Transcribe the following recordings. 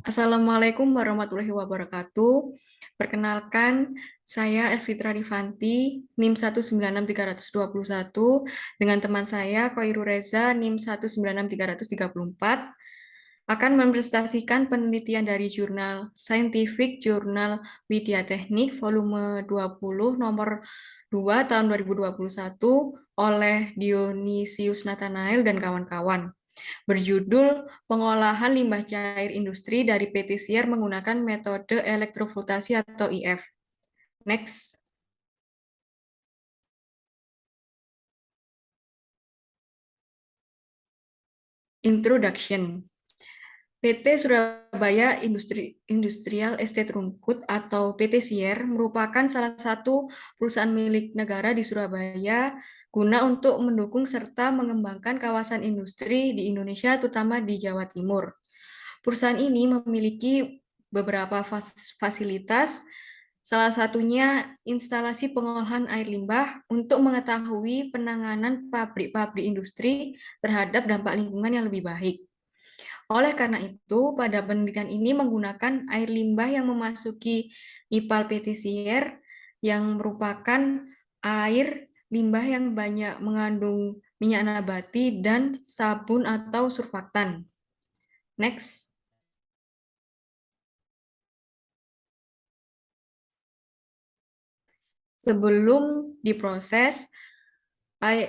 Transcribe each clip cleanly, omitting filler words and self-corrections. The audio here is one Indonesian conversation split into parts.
Assalamualaikum warahmatullahi wabarakatuh. Perkenalkan, saya Elvitra Rifanti, NIM 196.321, dengan teman saya Koiru Reza, NIM 196.334, akan mempresentasikan penelitian dari jurnal Scientific Journal Widya Teknik volume 20 nomor 2 tahun 2021 oleh Dionysius Nathanael dan kawan-kawan, berjudul Pengolahan Limbah Cair Industri dari PT Siar menggunakan metode elektroflutasi atau IF. Next. Introduction. PT Surabaya Industrial Estate Rungkut atau PT SIER merupakan salah satu perusahaan milik negara di Surabaya guna untuk mendukung serta mengembangkan kawasan industri di Indonesia, terutama di Jawa Timur. Perusahaan ini memiliki beberapa fasilitas, salah satunya instalasi pengolahan air limbah untuk mengetahui penanganan pabrik-pabrik industri terhadap dampak lingkungan yang lebih baik. Oleh karena itu, pada penelitian ini menggunakan air limbah yang memasuki IPAL PT Sier yang merupakan air limbah yang banyak mengandung minyak nabati dan sabun atau surfaktan. Next. Sebelum diproses,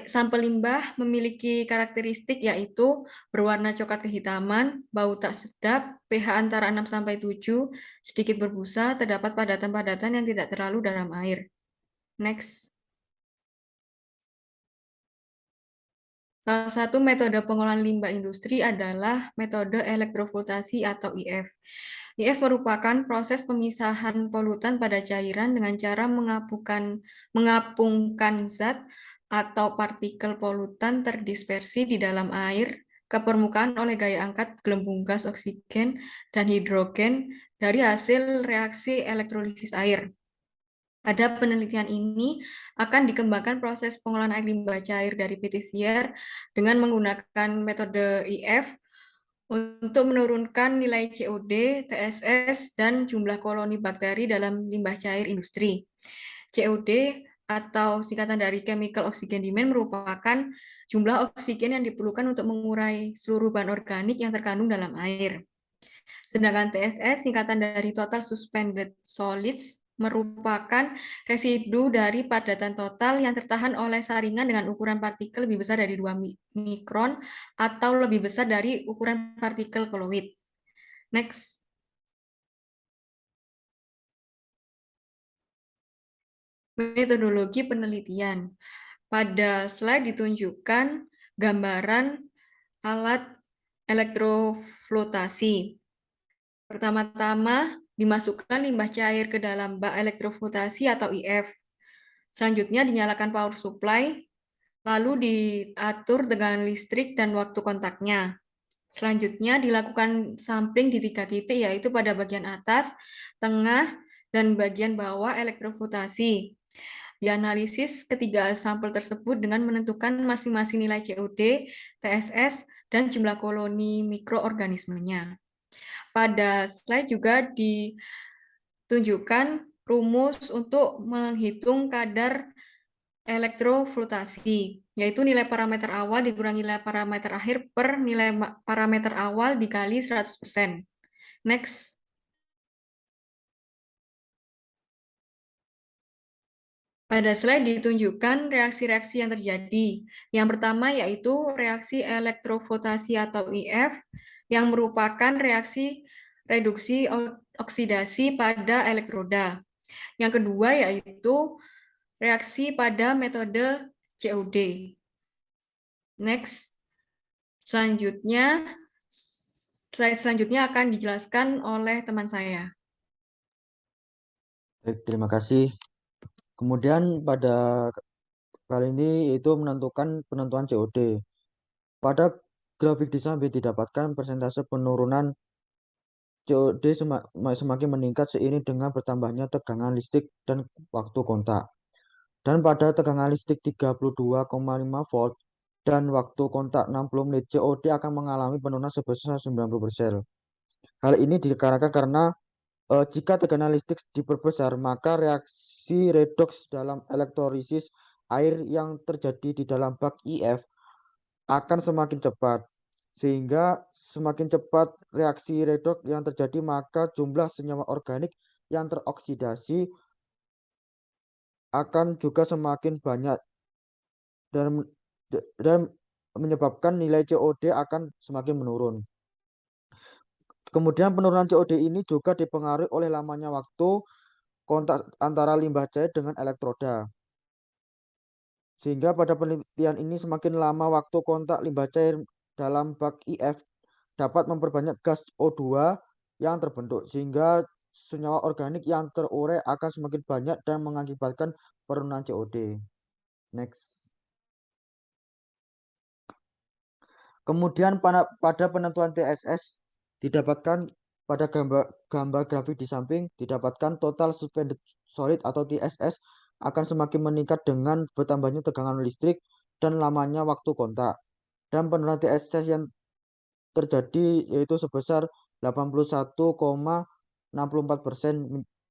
sampel limbah memiliki karakteristik yaitu berwarna coklat kehitaman, bau tak sedap, pH antara 6-7, sedikit berbusa, terdapat padatan-padatan yang tidak terlalu dalam air. Next. Salah satu metode pengolahan limbah industri adalah metode elektrofiltrasi atau IF. IF merupakan proses pemisahan polutan pada cairan dengan cara mengapungkan zat atau partikel polutan terdispersi di dalam air ke permukaan oleh gaya angkat gelembung gas oksigen dan hidrogen dari hasil reaksi elektrolisis air. Pada penelitian ini akan dikembangkan proses pengolahan air limbah cair dari PT Siar dengan menggunakan metode IF untuk menurunkan nilai COD, TSS, dan jumlah koloni bakteri dalam limbah cair industri. COD atau singkatan dari Chemical Oxygen Demand merupakan jumlah oksigen yang diperlukan untuk mengurai seluruh bahan organik yang terkandung dalam air. Sedangkan TSS, singkatan dari Total Suspended Solids, merupakan residu dari padatan total yang tertahan oleh saringan dengan ukuran partikel lebih besar dari 2 mikron atau lebih besar dari ukuran partikel fluid. Next. Metodologi penelitian. Pada slide ditunjukkan gambaran alat elektroflutasi. Pertama-tama, dimasukkan limbah cair ke dalam bak elektroflutasi atau IF. Selanjutnya dinyalakan power supply, lalu diatur dengan listrik dan waktu kontaknya. Selanjutnya dilakukan sampling di 3 titik, yaitu pada bagian atas, tengah, dan bagian bawah elektroflutasi. Dianalisis ketiga sampel tersebut dengan menentukan masing-masing nilai COD, TSS, dan jumlah koloni mikroorganismenya. Pada slide juga ditunjukkan rumus untuk menghitung kadar elektroflutasi, yaitu nilai parameter awal dikurangi nilai parameter akhir per nilai parameter awal dikali 100%. Next. Pada slide ditunjukkan reaksi-reaksi yang terjadi. Yang pertama yaitu reaksi elektroflutasi atau IF, yang merupakan reaksi reduksi oksidasi pada elektroda. Yang kedua yaitu reaksi pada metode COD. Next. Slide selanjutnya akan dijelaskan oleh teman saya. Baik, terima kasih. Kemudian pada kali ini itu menentukan penentuan COD. Pada grafik di samping didapatkan persentase penurunan COD semakin meningkat seiring dengan bertambahnya tegangan listrik dan waktu kontak. Dan pada tegangan listrik 32,5 volt, dan waktu kontak 60 menit COD akan mengalami penurunan sebesar 90%. Hal ini dikarenakan karena jika tekanan listrik diperbesar, maka reaksi redoks dalam elektrolisis air yang terjadi di dalam bak IF akan semakin cepat. Sehingga semakin cepat reaksi redoks yang terjadi, maka jumlah senyawa organik yang teroksidasi akan juga semakin banyak dan dan menyebabkan nilai COD akan semakin menurun. Kemudian penurunan COD ini juga dipengaruhi oleh lamanya waktu kontak antara limbah cair dengan elektroda. Sehingga pada penelitian ini semakin lama waktu kontak limbah cair dalam bak IF dapat memperbanyak gas O2 yang terbentuk, sehingga senyawa organik yang terurai akan semakin banyak dan mengakibatkan penurunan COD. Next. Kemudian pada penentuan TSS didapatkan pada gambar grafik di samping didapatkan total suspended solid atau TSS akan semakin meningkat dengan bertambahnya tegangan listrik dan lamanya waktu kontak. Dan penurunan TSS yang terjadi yaitu sebesar 81,64%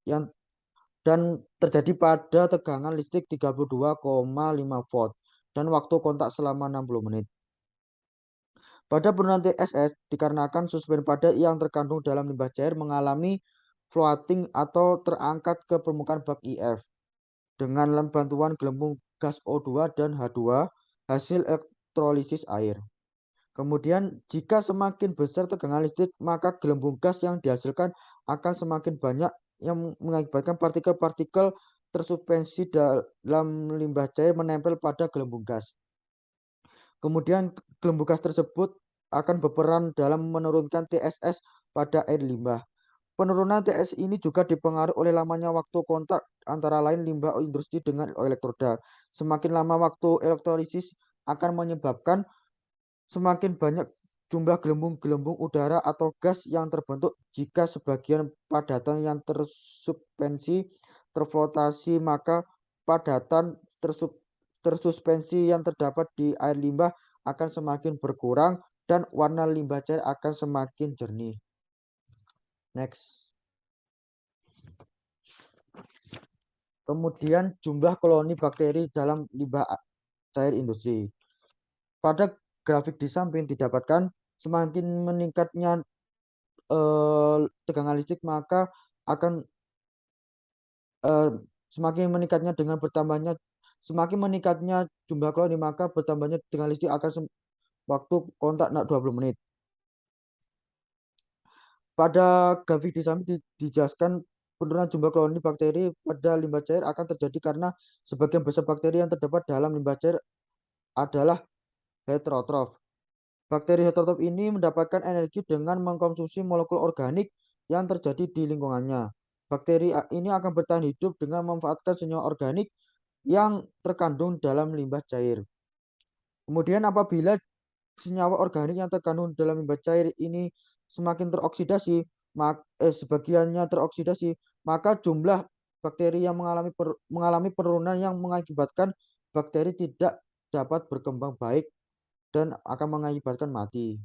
yang dan terjadi pada tegangan listrik 32,5 volt dan waktu kontak selama 60 menit. Pada penurunan TSS dikarenakan suspend padat yang terkandung dalam limbah cair mengalami floating atau terangkat ke permukaan bak IF dengan bantuan gelembung gas O2 dan H2 hasil elektrolisis air. Kemudian jika semakin besar tegangan listrik, maka gelembung gas yang dihasilkan akan semakin banyak yang mengakibatkan partikel-partikel tersuspensi dalam limbah cair menempel pada gelembung gas. Kemudian gelembung gas tersebut akan berperan dalam menurunkan TSS pada air limbah. Penurunan TSS ini juga dipengaruhi oleh lamanya waktu kontak antara lain limbah industri dengan elektroda. Semakin lama waktu elektrolisis akan menyebabkan semakin banyak jumlah gelembung-gelembung udara atau gas yang terbentuk. Jika sebagian padatan yang tersuspensi terflotasi, maka padatan tersuspensi yang terdapat di air limbah akan semakin berkurang dan warna limbah cair akan semakin jernih. Next. Kemudian jumlah koloni bakteri dalam limbah cair industri. Pada grafik di samping didapatkan semakin meningkatnya tegangan listrik maka akan semakin meningkatnya dengan bertambahnya semakin meningkatnya jumlah koloni maka bertambahnya tegangan listrik akan waktu kontak 20 menit. Pada grafik di samping dijelaskan penurunan jumlah koloni bakteri pada limbah cair akan terjadi karena sebagian besar bakteri yang terdapat dalam limbah cair adalah heterotrof. Bakteri heterotrof ini mendapatkan energi dengan mengkonsumsi molekul organik yang terjadi di lingkungannya. Bakteri ini akan bertahan hidup dengan memanfaatkan senyawa organik yang terkandung dalam limbah cair. Kemudian apabila senyawa organik yang terkandung dalam limbah cair ini semakin teroksidasi, sebagiannya teroksidasi, maka jumlah bakteri yang mengalami penurunan yang mengakibatkan bakteri tidak dapat berkembang baik dan akan mengakibatkan mati.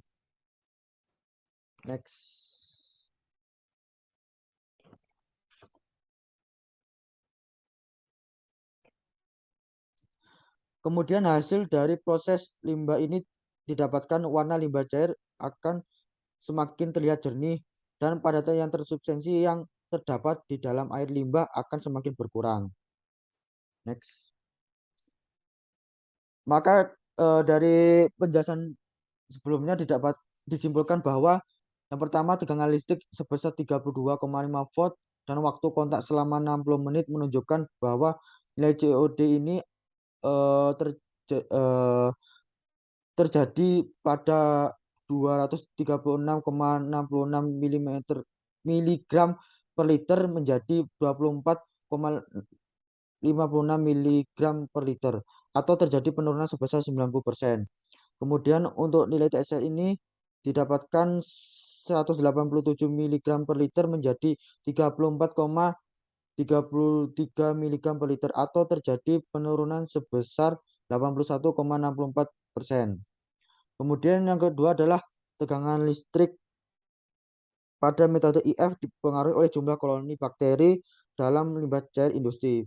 Next. Kemudian hasil dari proses limbah ini didapatkan warna limbah cair akan semakin terlihat jernih dan padatan yang tersubstansi yang terdapat di dalam air limbah akan semakin berkurang. Next. Maka dari penjelasan sebelumnya didapat disimpulkan bahwa yang pertama tegangan listrik sebesar 32,5 volt dan waktu kontak selama 60 menit menunjukkan bahwa nilai COD ini terjadi pada 236,66 miligram per liter menjadi 24,56 miligram per liter atau terjadi penurunan sebesar 90%. Kemudian untuk nilai TSS ini didapatkan 187 miligram per liter menjadi 34,33 miligram per liter atau terjadi penurunan sebesar 81,64 Kemudian yang kedua adalah tegangan listrik pada metode IF dipengaruhi oleh jumlah koloni bakteri dalam limbah cair industri.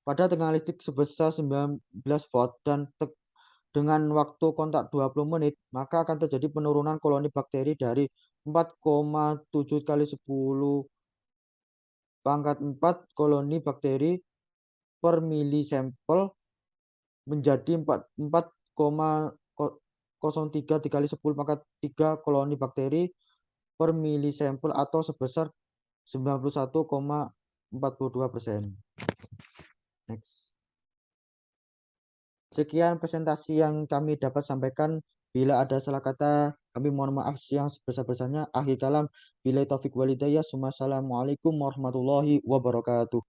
Pada tegangan listrik sebesar 19 volt dan dengan waktu kontak 20 menit, maka akan terjadi penurunan koloni bakteri dari 4,7 kali 10 pangkat 4 koloni bakteri per mili sampel menjadi 4,03 dikali 10 pangkat 3 koloni bakteri per mili sampel atau sebesar 91,42%. Next. Sekian presentasi yang kami dapat sampaikan. Bila ada salah kata, kami mohon maaf yang sebesar-besarnya. Akhir kalam, bila taufik walidayah. Assalamualaikum warahmatullahi wabarakatuh.